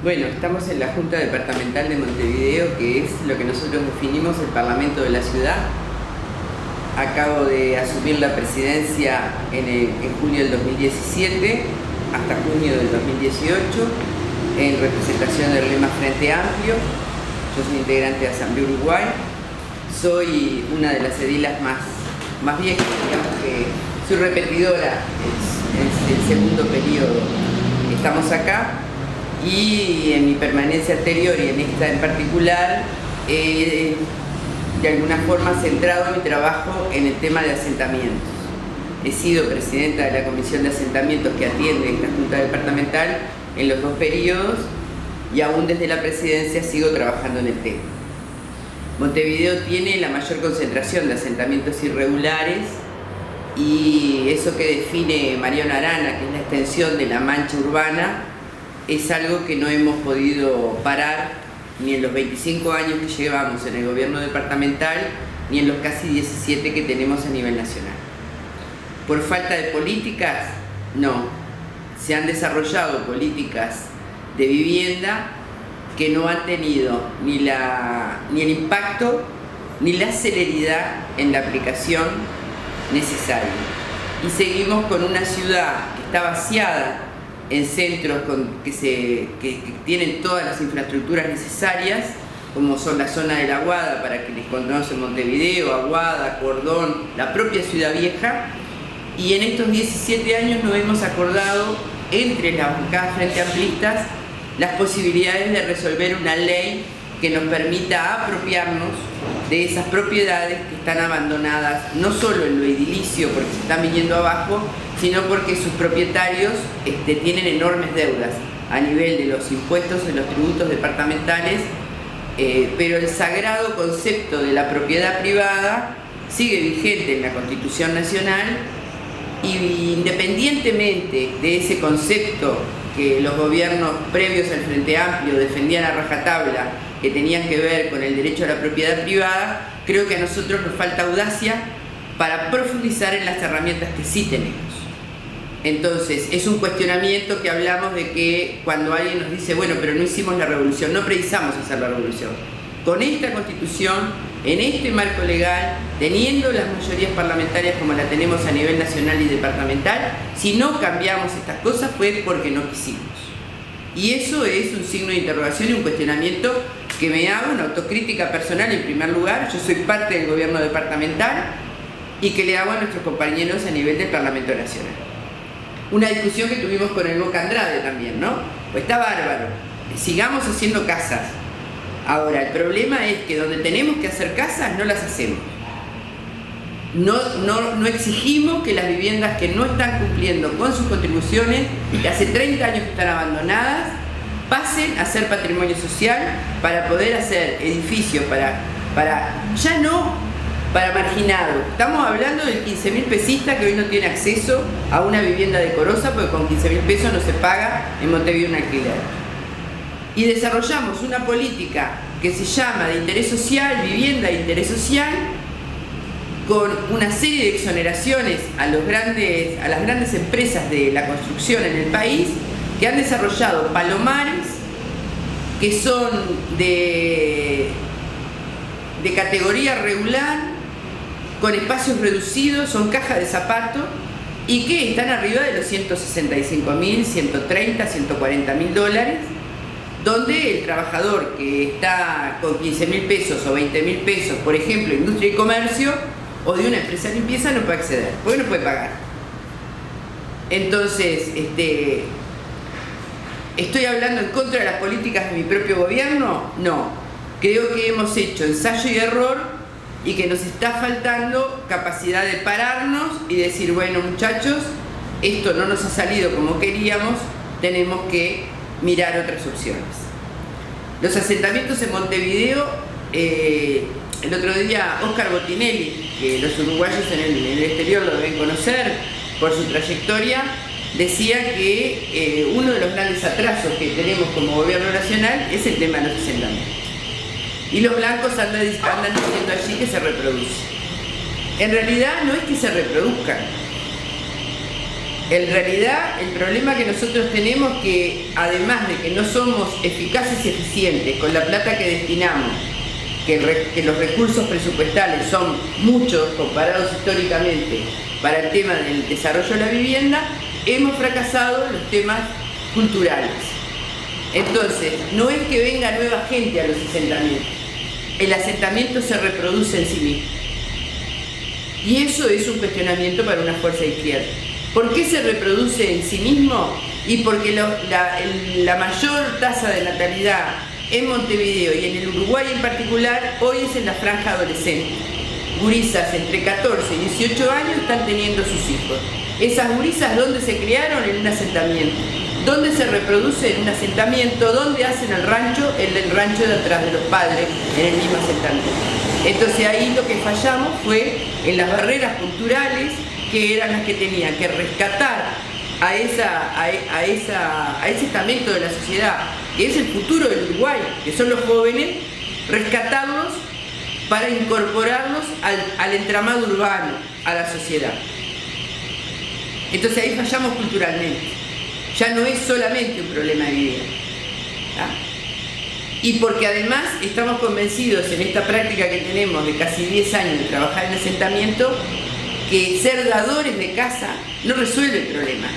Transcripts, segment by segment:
Bueno, estamos en la Junta Departamental de Montevideo, que es lo que nosotros definimos el Parlamento de la ciudad. Acabo de asumir la presidencia en julio del 2017 hasta junio del 2018 en representación del lema Frente Amplio. Yo soy integrante de Asamblea Uruguay. Soy una de las edilas más viejas, digamos que soy repetidora, es el segundo periodo que estamos acá. Y en mi permanencia anterior y en esta en particular, de alguna forma centrado mi trabajo en el tema de asentamientos. He sido presidenta de la Comisión de Asentamientos que atiende esta Junta Departamental en los 2 periodos y aún desde la presidencia sigo trabajando en el tema. Montevideo tiene la mayor concentración de asentamientos irregulares y eso que define Mariano Arana, que es la extensión de la mancha urbana, es algo que no hemos podido parar ni en los 25 años que llevamos en el gobierno departamental, ni en los casi 17 que tenemos a nivel nacional. ¿Por falta de políticas? No. Se han desarrollado políticas de vivienda que no han tenido ni el impacto ni la celeridad en la aplicación necesaria. Y seguimos con una ciudad que está vaciada en centros que tienen todas las infraestructuras necesarias, como son la zona de la Aguada, para quienes conocen Montevideo, Aguada, Cordón, la propia Ciudad Vieja, y en estos 17 años no hemos acordado entre las bancadas frente amplistas las posibilidades de resolver una ley que nos permita apropiarnos de esas propiedades que están abandonadas, no solo en lo edilicio porque se están viniendo abajo, sino porque sus propietarios tienen enormes deudas a nivel de los impuestos, de los tributos departamentales, pero el sagrado concepto de la propiedad privada sigue vigente en la Constitución Nacional y independientemente de ese concepto que los gobiernos previos al Frente Amplio defendían a rajatabla, que tenían que ver con el derecho a la propiedad privada, creo que a nosotros nos falta audacia para profundizar en las herramientas que sí tenemos. Entonces, es un cuestionamiento que hablamos de que cuando alguien nos dice, bueno, pero no hicimos la revolución, no precisamos hacer la revolución. Con esta Constitución, en este marco legal, teniendo las mayorías parlamentarias como la tenemos a nivel nacional y departamental, si no cambiamos estas cosas fue porque no quisimos. Y eso es un signo de interrogación y un cuestionamiento que me hago, una autocrítica personal en primer lugar. Yo soy parte del gobierno departamental y que le hago a nuestros compañeros a nivel del Parlamento Nacional. Una discusión que tuvimos con el Boca Andrade también, ¿no? Pues está bárbaro, sigamos haciendo casas. Ahora, el problema es que donde tenemos que hacer casas no las hacemos. No exigimos que las viviendas que no están cumpliendo con sus contribuciones, que hace 30 años que están abandonadas, pasen a ser patrimonio social para poder hacer edificios ya no para marginados. Estamos hablando del 15.000 pesista que hoy no tiene acceso a una vivienda decorosa porque con 15.000 pesos no se paga en Montevideo un alquiler. Y desarrollamos una política que se llama de interés social, vivienda de interés social, con una serie de exoneraciones a las grandes empresas de la construcción en el país, que han desarrollado palomares que son de categoría regular, con espacios reducidos, son cajas de zapatos, y que están arriba de los 165.000, 130, 140.000 dólares, donde el trabajador que está con 15.000 pesos o 20.000 pesos, por ejemplo, industria y comercio, o de una empresa de limpieza, no puede acceder, porque no puede pagar. Entonces, ¿estoy hablando en contra de las políticas de mi propio gobierno? No. Creo que hemos hecho ensayo y error y que nos está faltando capacidad de pararnos y decir, bueno, muchachos, esto no nos ha salido como queríamos, tenemos que mirar otras opciones. Los asentamientos en Montevideo, el otro día Oscar Botinelli, que los uruguayos en el exterior lo deben conocer por su trayectoria, decía que uno de los grandes atrasos que tenemos como gobierno nacional es el tema de los asentamientos. Y los blancos andan diciendo allí que se reproduce. En realidad no es que se reproduzcan, En realidad, el problema que nosotros tenemos que, además de que no somos eficaces y eficientes con la plata que destinamos, que los recursos presupuestales son muchos comparados históricamente para el tema del desarrollo de la vivienda, hemos fracasado en los temas culturales. Entonces, no es que venga nueva gente a los asentamientos, el asentamiento se reproduce en sí mismo. Y eso es un cuestionamiento para una fuerza de izquierda. ¿Por qué se reproduce en sí mismo? Y porque la mayor tasa de natalidad en Montevideo y en el Uruguay en particular, hoy es en la franja adolescente. Gurisas entre 14 y 18 años están teniendo sus hijos. Esas gurisas, ¿dónde se criaron? En un asentamiento. ¿Dónde se reproduce? En un asentamiento. ¿Dónde hacen el rancho? En el rancho de atrás de los padres, en el mismo asentamiento. Entonces ahí lo que fallamos fue en las barreras culturales, que eran las que tenían que rescatar a ese estamento de la sociedad, que es el futuro del Uruguay, que son los jóvenes, rescatarlos para incorporarlos al entramado urbano, a la sociedad. Entonces ahí fallamos culturalmente. Ya no es solamente un problema de vivienda. Y porque además estamos convencidos en esta práctica que tenemos de casi 10 años de trabajar en asentamiento, que ser dadores de casa no resuelve el problema.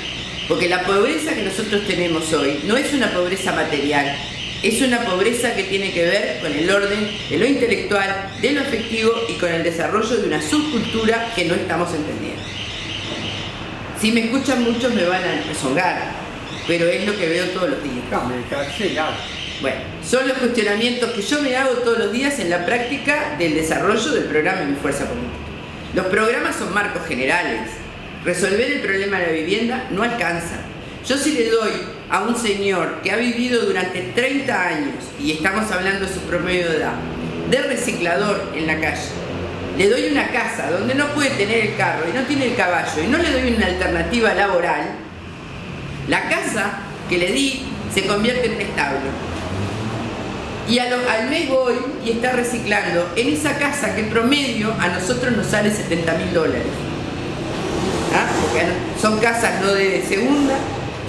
Porque la pobreza que nosotros tenemos hoy no es una pobreza material, es una pobreza que tiene que ver con el orden de lo intelectual, de lo afectivo y con el desarrollo de una subcultura que no estamos entendiendo. Si me escuchan muchos me van a rezongar, pero es lo que veo todos los días. Bueno, son los cuestionamientos que yo me hago todos los días en la práctica del desarrollo del programa de mi fuerza política. Los programas son marcos generales. Resolver el problema de la vivienda no alcanza. Yo si le doy a un señor que ha vivido durante 30 años, y estamos hablando de su promedio de edad, de reciclador en la calle, le doy una casa donde no puede tener el carro y no tiene el caballo y no le doy una alternativa laboral, la casa que le di se convierte en un establo. Y al mes voy y está reciclando en esa casa que promedio a nosotros nos sale $70.000. Porque son casas no de segunda,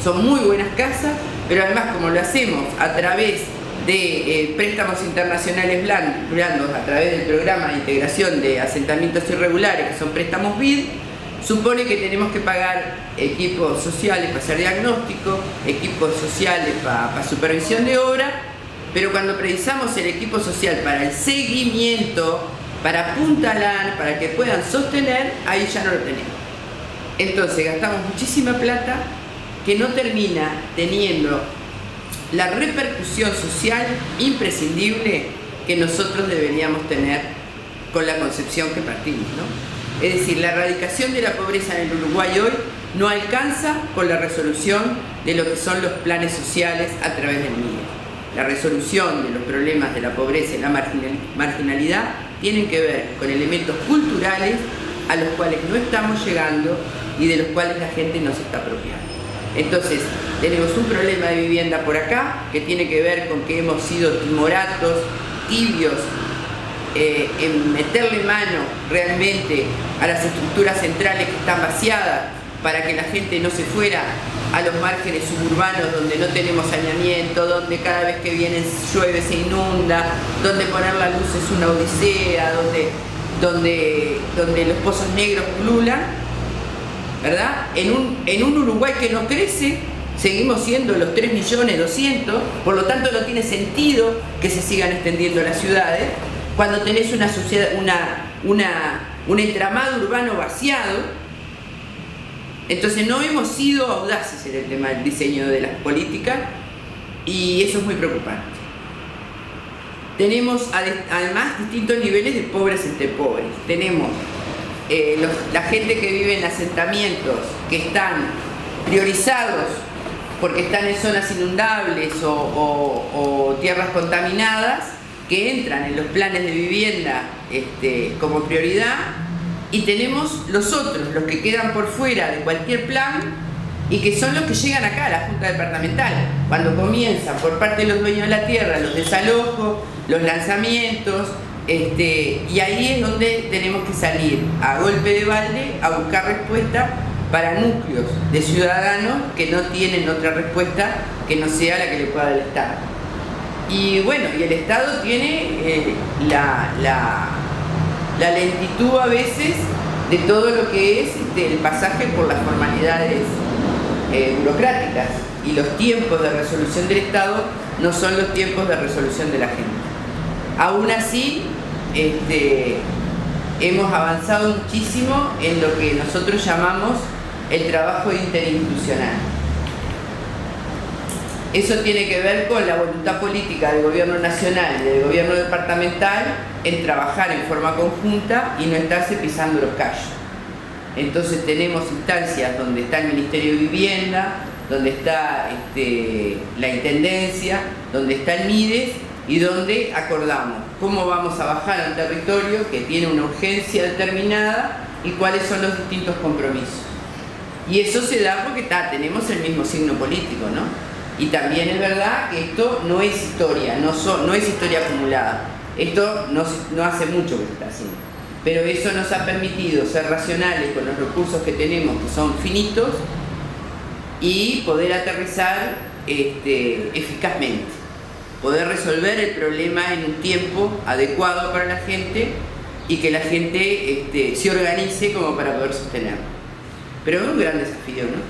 son muy buenas casas, pero además como lo hacemos a través de préstamos internacionales blandos, a través del programa de integración de asentamientos irregulares, que son préstamos BID, supone que tenemos que pagar equipos sociales para hacer diagnóstico, equipos sociales para supervisión de obra, pero cuando precisamos el equipo social para el seguimiento, para apuntalar, para que puedan sostener, ahí ya no lo tenemos. Entonces gastamos muchísima plata que no termina teniendo la repercusión social imprescindible que nosotros deberíamos tener con la concepción que partimos, ¿no? Es decir, la erradicación de la pobreza en el Uruguay hoy no alcanza con la resolución de lo que son los planes sociales a través del MIDE. La resolución de los problemas de la pobreza y la marginalidad tienen que ver con elementos culturales a los cuales no estamos llegando y de los cuales la gente no se está apropiando. Entonces, tenemos un problema de vivienda por acá que tiene que ver con que hemos sido timoratos, tibios, en meterle mano realmente a las estructuras centrales que están vaciadas para que la gente no se fuera a los márgenes suburbanos donde no tenemos saneamiento, donde cada vez que viene llueve se inunda, donde poner la luz es una odisea, donde los pozos negros pululan, ¿verdad? En un Uruguay que no crece, seguimos siendo los 3.200.000, por lo tanto no tiene sentido que se sigan extendiendo las ciudades, cuando tenés una sociedad, un entramado urbano vaciado. Entonces no hemos sido audaces en el tema del diseño de las políticas y eso es muy preocupante. Tenemos además distintos niveles de pobres entre pobres. Tenemos la gente que vive en asentamientos que están priorizados porque están en zonas inundables o tierras contaminadas, que entran en los planes de vivienda como prioridad. Y tenemos los otros, los que quedan por fuera de cualquier plan y que son los que llegan acá a la Junta Departamental, cuando comienzan por parte de los dueños de la tierra los desalojos, los lanzamientos, y ahí es donde tenemos que salir a golpe de balde a buscar respuesta para núcleos de ciudadanos que no tienen otra respuesta que no sea la que le pueda dar el Estado. Y bueno, y el Estado tiene la lentitud a veces de todo lo que es el pasaje por las formalidades burocráticas, y los tiempos de resolución del Estado no son los tiempos de resolución de la gente. Aún así, hemos avanzado muchísimo en lo que nosotros llamamos el trabajo interinstitucional. Eso tiene que ver con la voluntad política del gobierno nacional y del gobierno departamental en trabajar en forma conjunta y no estarse pisando los callos. Entonces tenemos instancias donde está el Ministerio de Vivienda, donde está la Intendencia, donde está el MIDES, y donde acordamos cómo vamos a bajar a un territorio que tiene una urgencia determinada y cuáles son los distintos compromisos. Y eso se da porque tenemos el mismo signo político, ¿no? Y también es verdad que esto no es historia, no es historia acumulada. Esto no hace mucho que se está haciendo. Pero eso nos ha permitido ser racionales con los recursos que tenemos, que son finitos, y poder aterrizar eficazmente. Poder resolver el problema en un tiempo adecuado para la gente y que la gente se organice como para poder sostenerlo. Pero es un gran desafío, ¿no?